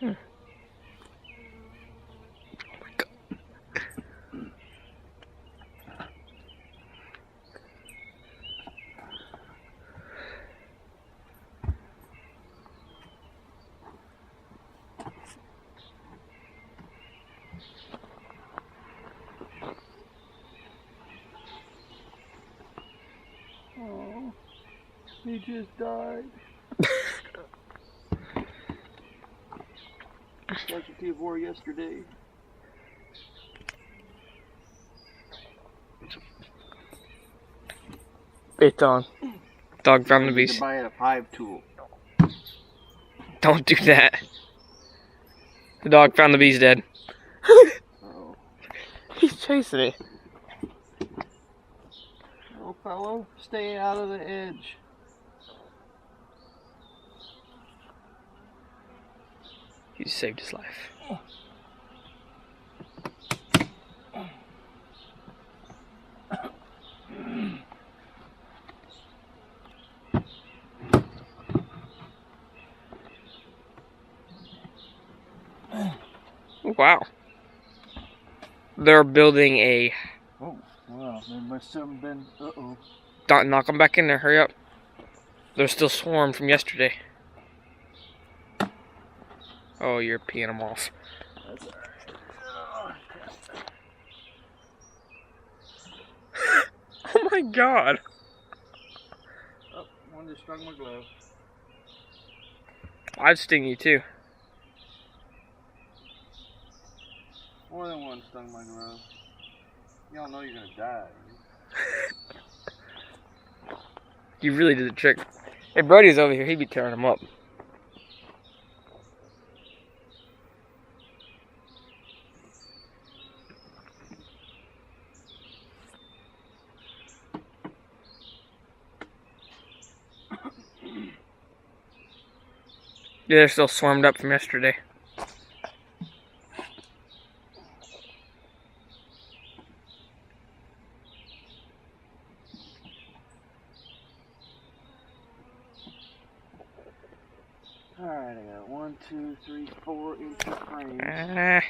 Hmm. Oh, he just died. Casualty of war yesterday. It's on. Dog found the You need beast. to buy a hive tool. Don't do that. The dog found the beast dead. Uh-oh. He's chasing it. Little fellow, stay out of the edge. He saved his life. Wow. They're building a... Oh, wow, there must have been, uh-oh. Don't knock them back in there, hurry up. They're still swarmed from yesterday. Oh, you're peeing them off. That's alright. Oh my god. Oh, one just stung my glove. I'd sting you too. More than one stung my glove. Y'all know you're gonna die. You really did the trick. If Brody's over here, he'd be tearing them up. Yeah, they're still swarmed up from yesterday. Alright, I got 1, 2, 3, 4 empty frames. I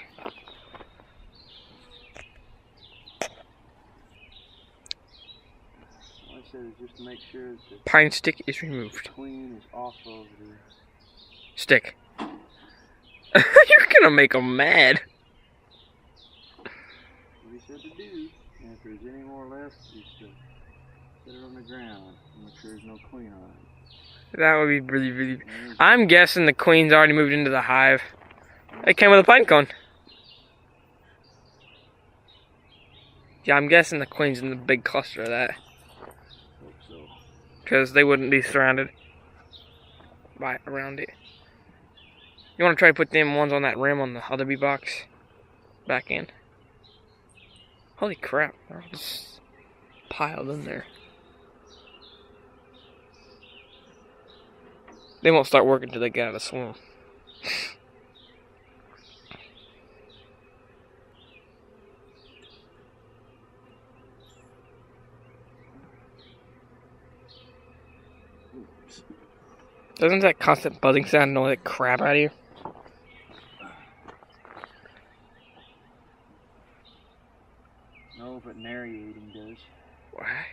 All I said is just to make sure that the Pine stick is removed. queen is off of the... Stick. You're gonna make them mad. What he said to do. And if there's any more left, just set it on the ground. Make sure there's no queen on it. That would be really... I'm guessing the queen's already moved into the hive. It came with a pine cone. Yeah, I'm guessing the queen's in the big cluster of that. Hope so. Because they wouldn't be surrounded by around it. You want to try to put them ones on that rim on the other bee box? Back in. Holy crap, they're all just piled in there. They won't start working until they get out of the swarm. Doesn't that constant buzzing sound annoy the crap out of you? No, but narrating does. Why?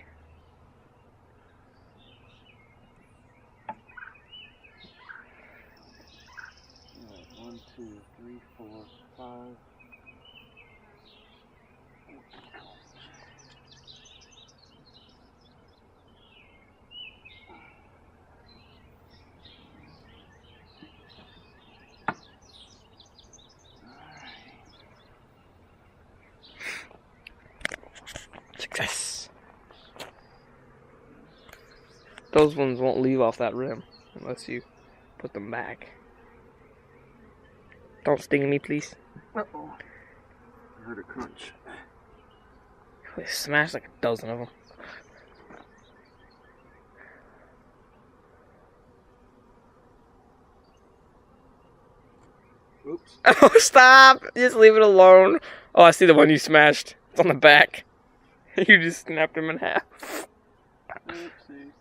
Alright, 1, 2, 3, 4, 5. Success. Those ones won't leave off that rim unless you put them back. Don't sting me, please. Uh-oh. I heard a crunch. They smashed like a dozen of them. Oops. Oh, stop! Just leave it alone. Oh, I see the one you smashed. It's on the back. You just snapped him in half. Oopsie.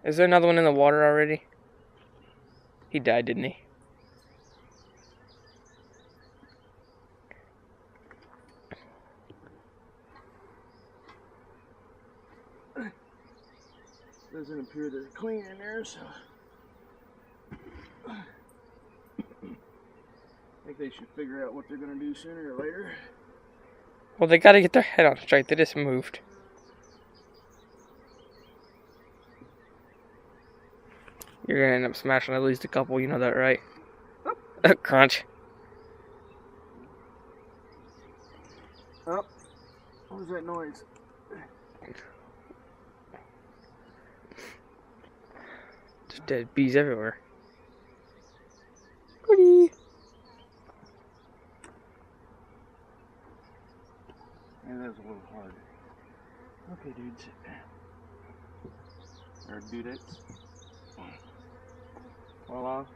Is there another one in the water already? He died, didn't he? Doesn't appear they're clean in there, so I think they should figure out what they're going to do sooner or later. Well, they gotta get their head on straight. They just moved. You're gonna end up smashing at least a couple, you know that, right? Oh. Crunch. Oh, what was that noise? Just dead bees everywhere. Goody. Yeah, that was a little hard. Okay, dudes. Or dudettes. Voila.